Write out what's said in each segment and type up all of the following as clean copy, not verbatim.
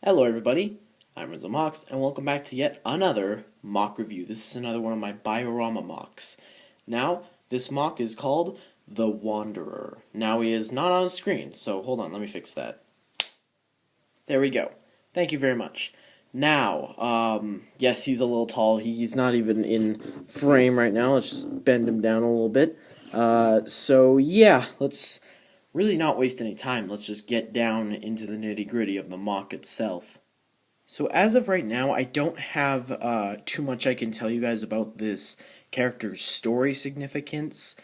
Hello everybody, I'm Renzo Mox, and welcome back to yet another mock review. This is another one of my Bio-Rama mocks. Now, this mock is called The Wanderer. Now he is not on screen, so hold on, let me fix that. There we go. Thank you very much. Now, yes, he's a little tall. He's not even in frame right now. Let's just bend him down a little bit. So yeah, let's really not waste any time. Let's just get down into the nitty-gritty of the mock itself. So as of right now, I don't have too much I can tell you guys about this character's story significance,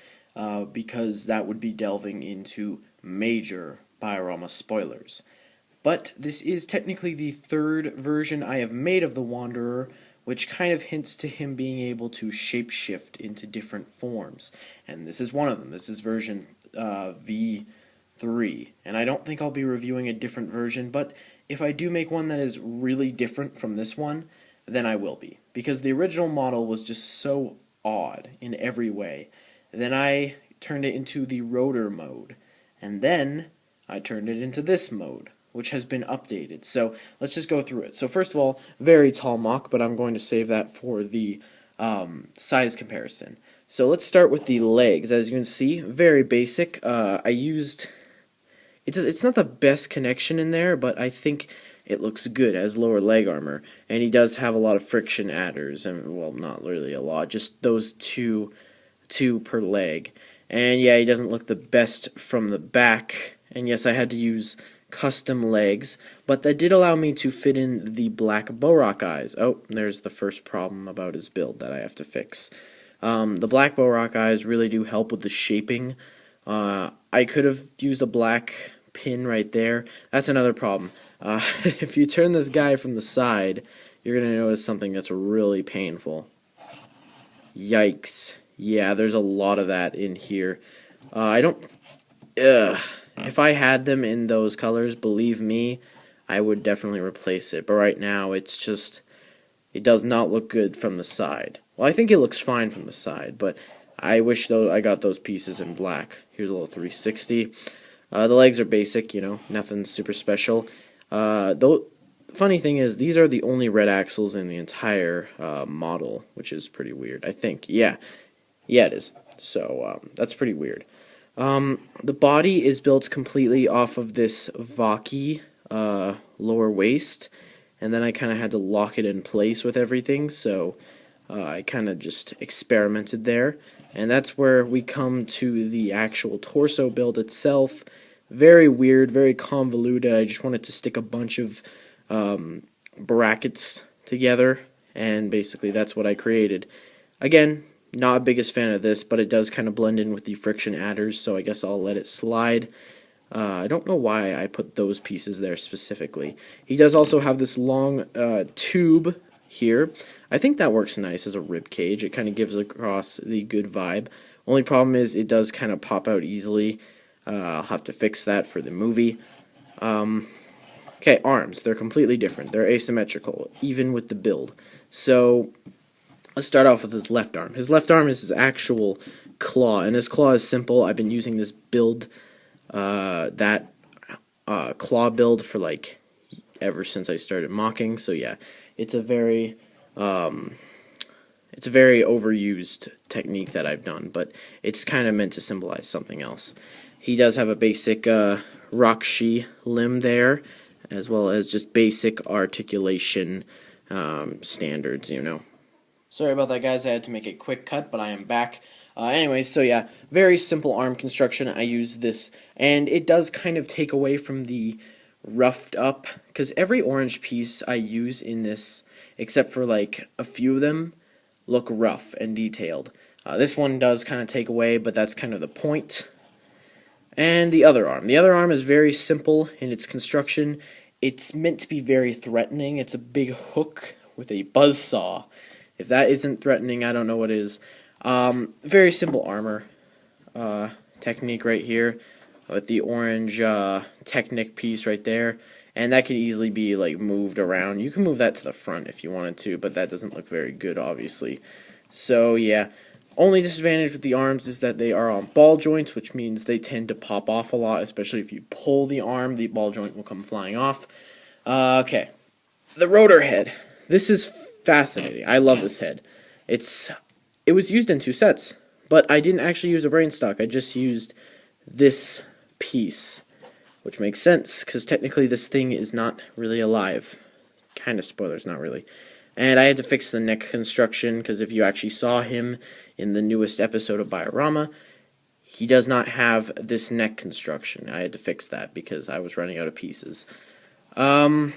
because that would be delving into major Bio-Rama spoilers. But this is technically the third version I have made of the Wanderer, which kind of hints to him being able to shapeshift into different forms. And this is one of them. This is version V3. And I don't think I'll be reviewing a different version, but if I do make one that is really different from this one, then I will be. Because the original model was just so odd in every way. Then I turned it into the rotor mode. And then I turned it into this mode, which has been updated. So let's just go through it. So first of all, very tall mock, but I'm going to save that for the size comparison. So let's start with the legs. As you can see, very basic. I used... It's not the best connection in there, but I think it looks good as lower leg armor. And he does have a lot of friction adders, and well, not really a lot, just those two per leg. And yeah, he doesn't look the best from the back. And yes, I had to use custom legs, but that did allow me to fit in the black Borak eyes. Oh, there's the first problem about his build that I have to fix. The black Borak eyes really do help with the shaping. I could have used a black pin right there. That's another problem. If you turn this guy from the side, you're going to notice something that's really painful. Yikes. Yeah, there's a lot of that in here. If I had them in those colors, believe me, I would definitely replace it. But right now, it's just, it does not look good from the side. Well, I think it looks fine from the side, but I wish I got those pieces in black. Here's a little 360. The legs are basic, you know, nothing super special. The funny thing is, these are the only red axles in the entire model, which is pretty weird, I think. Yeah, it is. So, that's pretty weird. The body is built completely off of this Vaki lower waist, and then I kind of had to lock it in place with everything, so I kind of just experimented there. And that's where we come to the actual torso build itself. Very weird, very convoluted. I just wanted to stick a bunch of brackets together, and basically that's what I created. Again, not a biggest fan of this, but it does kind of blend in with the friction adders, so I guess I'll let it slide. I don't know why I put those pieces there specifically. He does also have this long tube here. I think that works nice as a rib cage. It kind of gives across the good vibe. Only problem is it does kind of pop out easily. I'll have to fix that for the movie. Okay, arms. They're completely different. They're asymmetrical, even with the build. So let's start off with his left arm. His left arm is his actual claw, and his claw is simple. I've been using this build, claw build for like ever since I started mocking. So yeah, it's a very overused technique that I've done, but it's kind of meant to symbolize something else. He does have a basic Rakshi limb there, as well as just basic articulation standards, you know. Sorry about that, guys. I had to make a quick cut, but I am back. Anyways, so yeah, very simple arm construction. I use this, and it does kind of take away from the roughed up, because every orange piece I use in this, except for like a few of them, look rough and detailed. This one does kind of take away, but that's kind of the point. And the other arm. The other arm is very simple in its construction. It's meant to be very threatening. It's a big hook with a buzzsaw. If that isn't threatening, I don't know what is. Very simple armor technique right here with the orange Technic piece right there. And that could easily be like moved around. You can move that to the front if you wanted to, but that doesn't look very good, obviously. So yeah, only disadvantage with the arms is that they are on ball joints, which means they tend to pop off a lot, especially if you pull the arm, the ball joint will come flying off. Okay, the rotor head. This is fascinating. I love this head. It's it was used in 2 sets, but I didn't actually use a brain stock. I just used this piece, which makes sense because technically this thing is not really alive. Kind of spoilers, not really. And I had to fix the neck construction because if you actually saw him in the newest episode of Bio-Rama, he does not have this neck construction. I had to fix that because I was running out of pieces. So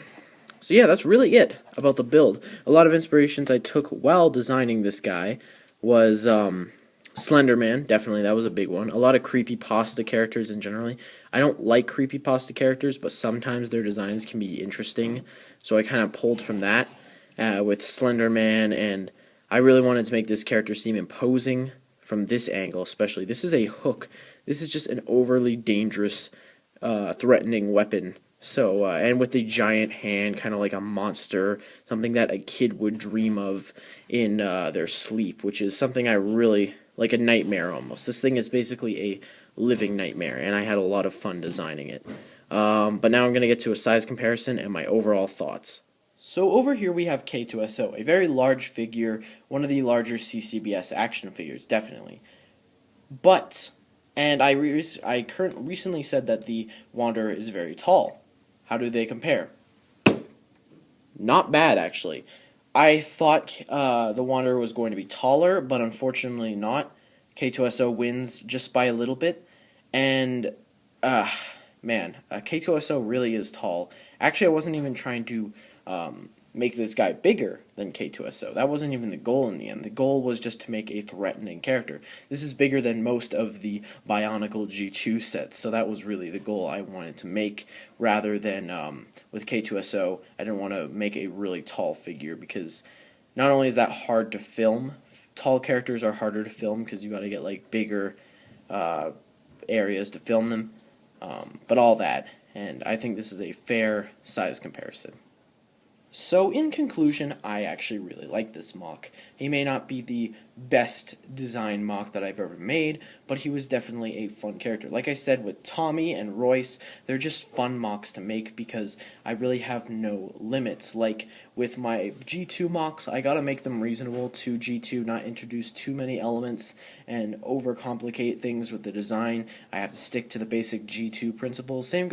yeah, that's really it about the build. A lot of inspirations I took while designing this guy was Slenderman, definitely, that was a big one. A lot of creepypasta characters in generally. I don't like creepypasta characters, but sometimes their designs can be interesting, so I kind of pulled from that with Slenderman, and I really wanted to make this character seem imposing from this angle especially. This is a hook. This is just an overly dangerous, threatening weapon. So, and with the giant hand, kind of like a monster, something that a kid would dream of in their sleep, which is something I really, like a nightmare almost. This thing is basically a living nightmare, and I had a lot of fun designing it. But now I'm going to get to a size comparison and my overall thoughts. So over here we have K2SO, a very large figure, one of the larger CCBS action figures, definitely. But, and I recently said that the Wanderer is very tall. How do they compare? Not bad, actually. I thought the Wanderer was going to be taller, but unfortunately not. K2SO wins just by a little bit. And, man, K2SO really is tall. Actually, I wasn't even trying to make this guy bigger than K2SO. That wasn't even the goal in the end. The goal was just to make a threatening character. This is bigger than most of the Bionicle G2 sets, so that was really the goal I wanted to make, rather than with K2SO, I didn't want to make a really tall figure, because not only is that hard to film, tall characters are harder to film because you got to get like bigger areas to film them, but all that, and I think this is a fair size comparison. So in conclusion, I actually really like this mock. He may not be the best design mock that I've ever made, but he was definitely a fun character. Like I said, with Tommy and Royce, they're just fun mocks to make because I really have no limits. Like with my G2 mocks, I gotta make them reasonable to G2, not introduce too many elements and overcomplicate things with the design. I have to stick to the basic G2 principles. Same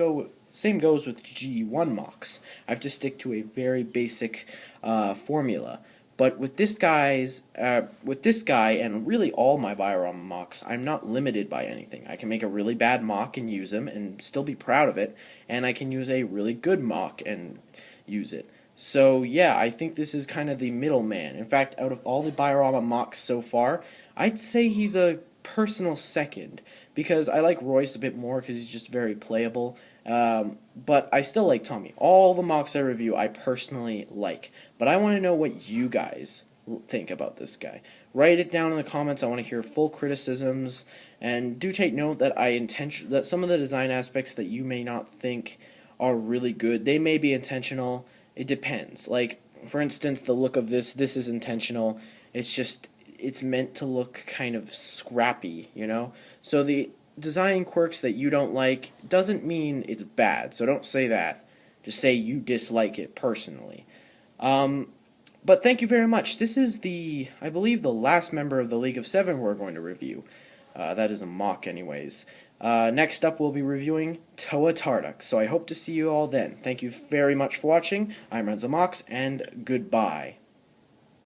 goes with G1 mocks. I have to stick to a very basic formula. But with this guy and really all my Bio-Rama mocks, I'm not limited by anything. I can make a really bad mock and use him and still be proud of it, and I can use a really good mock and use it. So yeah, I think this is kind of the middleman. In fact, out of all the Bio-Rama mocks so far, I'd say he's a personal second, because I like Royce a bit more because he's just very playable. But I still like Tommy. All the mocks I review I personally like, but I want to know what you guys think about this guy. Write it down in the comments. I want to hear full criticisms, and do take note that that some of the design aspects that you may not think are really good, they may be intentional. It depends. Like, for instance, the look of this is intentional. It's meant to look kind of scrappy, you know? So the design quirks that you don't like doesn't mean it's bad, so don't say that. Just say you dislike it personally. But thank you very much. This is I believe, the last member of the League of Seven we're going to review. That is a mock anyways. Next up, we'll be reviewing Toa Tarduk, so I hope to see you all then. Thank you very much for watching. I'm Renzo Mox, and goodbye.